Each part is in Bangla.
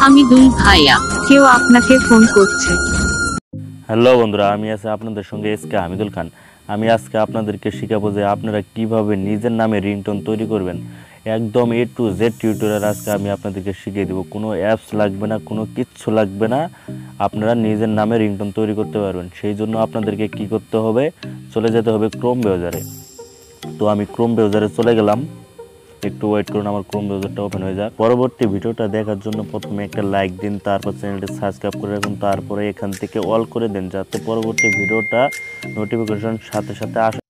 হামিদুল ভাইয়া, কেউ আপনাকে ফোন করছে। হ্যালো বন্ধুরা, আমি আছি আপনাদের সঙ্গে এসকে হামিদুল খান। আমি আজকে আপনাদেরকে শেখাবো যে আপনারা কিভাবে নিজের নামে রিংটোন তৈরি করবেন। একদম A to Z টিউটোরিয়াল আজকে আমি আপনাদেরকে শিখিয়ে দেবো। কোনো অ্যাপস লাগবে না, কোনো কিচ্ছু লাগবে না, আপনারা নিজের নামে রিংটোন তৈরি করতে পারবেন। সেই জন্য আপনাদেরকে কি করতে হবে, চলে যেতে হবে ক্রোম ব্রাউজারে। তো আমি ক্রোম ব্রাউজারে চলে গেলাম, একটু ওয়েট করুন আমার ক্রোম ব্রাউজারটা ওপেন হয়ে যাক। পরবর্তী ভিডিওটা দেখার জন্য প্রথমে একটা লাইক দিন, তারপর চ্যানেলটি সাবস্ক্রাইব করে রাখুন, তারপরে এখান থেকে অল করে দেন যাতে পরবর্তী ভিডিওটা নোটিফিকেশন সাথে সাথে আসে।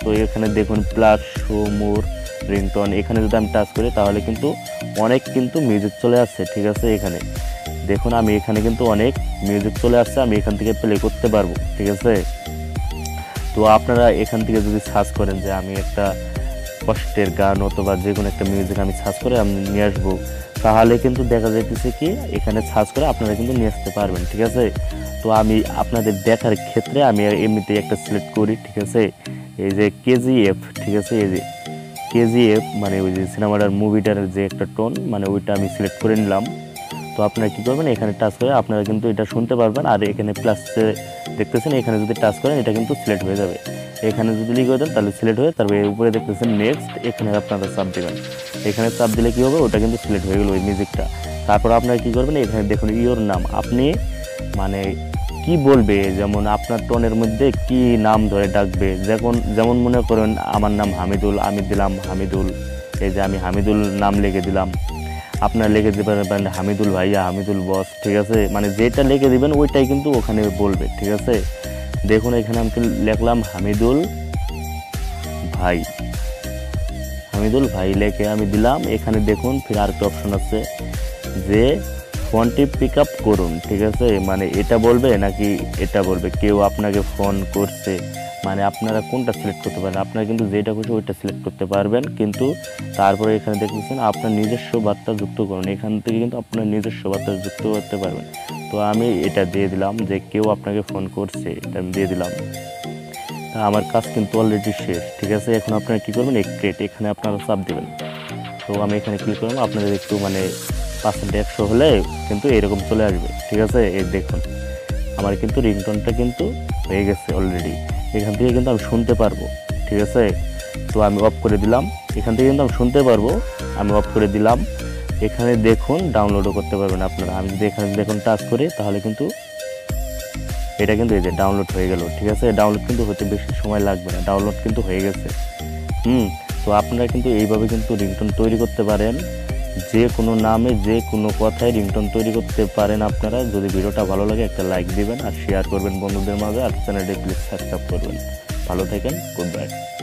তো এখানে দেখুন প্লাস শো মোর রিংটোন, এখানে যদি আমি টাচ করি তাহলে কিন্তু অনেক মিউজিক চলে আসছে। ঠিক আছে, এখানে দেখুন আমি এখানে কিন্তু অনেক মিউজিক চলে আসছে, আমি এখান থেকে প্লে করতে পারবো। ঠিক আছে, তো আপনারা এখান থেকে যদি সার্চ করেন যে আমি একটা কষ্টের গান অথবা যে কোনো একটা মিউজিক আমি সার্চ করে আমি নিয়ে আসবো, তাহলে কিন্তু দেখা যাইতেছে কি এখানে সার্চ করে আপনারা কিন্তু নিয়ে আসতে পারবেন। ঠিক আছে, তো আমি আপনাদের দেখার ক্ষেত্রে আমি এমনিতেই একটা সিলেক্ট করি। ঠিক আছে, এই যে KGF, ঠিক আছে, এই যে KGF মানে ওই যে সিনেমাটার মুভিটার যে একটা টোন, মানে ওইটা আমি সিলেক্ট করে নিলাম। তো আপনারা কী করবেন, এখানে টাচ করে আপনারা কিন্তু এটা শুনতে পারবেন। আর এখানে প্লাস দেখতেছেন, এখানে যদি টাচ করেন এটা কিন্তু সিলেক্ট হয়ে যাবে। এখানে যদি লিখে দেন তাহলে সিলেক্ট হয়ে, তারপরে উপরে দেখতেছেন নেক্সট, এখানে আপনারা চাপ দেবেন। এখানে চাপ দিলে কী হবে, ওটা কিন্তু সিলেক্ট হয়ে গেলো ওই মিউজিকটা। তারপর আপনারা কী করবেন, এখানে দেখুন ইওর নাম, আপনি মানে কি বলবে, যেমন আপনার টোনের মধ্যে কি নাম ধরে ডাকবে, যেমন মনে করেন আমার নাম হামিদুল, আমি দিলাম হামিদুল, এই যে আমি হামিদুল নাম লিখে দিলাম। আপনারা লিখে দিতে পারেন হামিদুল ভাইয়া, হামিদুল বস। ঠিক আছে, মানে যেটা লিখে দিবেন ওইটাই কিন্তু ওখানে বলবে। ঠিক আছে, দেখুন এখানে আমি লিখলাম হামিদুল ভাই, হামিদুল ভাই লিখে আমি দিলাম। এখানে দেখুন ফির আরেকটা অপশন আছে যে ফোনটি পিক আপ করুন। ঠিক আছে, মানে এটা বলবে নাকি এটা বলবে, কেউ আপনাকে ফোন করছে, মানে আপনারা কোনটা সিলেক্ট করতে পারেন। আপনারা কিন্তু যেটা খুশি ওইটা সিলেক্ট করতে পারবেন, কিন্তু তারপরে এখানে দেখতেছেন আপনার নিজস্ব বার্তা যুক্ত করুন, এখান থেকে কিন্তু আপনার নিজস্ব বার্তা যুক্ত করতে পারবেন। তো আমি এটা দিয়ে দিলাম যে কেউ আপনাকে ফোন করছে, এটা আমি দিয়ে দিলাম। আমার কাজ কিন্তু অলরেডি শেষ। ঠিক আছে, এখন আপনারা কী করবেন, ক্রিয়েট, এখানে আপনারা চাপ দেবেন। তো আমি এখানে ক্লিক করলাম, আপনাদের একটু মানে 100% হলে কিন্তু এরকম চলে আসবে। ঠিক আছে, এই দেখুন আমার কিন্তু রিংটোনটা কিন্তু হয়ে গেছে অলরেডি, এখান থেকে কিন্তু আমি শুনতে পারবো। ঠিক আছে, তো আমি অফ করে দিলাম, এখান থেকে কিন্তু আমি শুনতে পারবো, আমি অফ করে দিলাম। এখানে দেখুন ডাউনলোডও করতে পারবেন আপনারা। আমি যদি এখানে দেখুন টাচ করি তাহলে কিন্তু এটা কিন্তু এই যে ডাউনলোড হয়ে গেল, ঠিক আছে। ডাউনলোড কিন্তু হতে বেশি সময় লাগবে না, ডাউনলোড কিন্তু হয়ে গেছে। তো আপনারা কিন্তু এইভাবে কিন্তু রিংটোন তৈরি করতে পারেন, যে কোনো নামে যে কোনো কথায় রিংটোন তৈরি করতে পারেন আপনারা। যদি ভিডিওটা ভালো লাগে একটা লাইক দিবেন আর শেয়ার করবেন বন্ধুদের মাঝে, আর চ্যানেলটি প্লিজ সাবস্ক্রাইব করবেন। ভালো থাকেন, গুড বাই।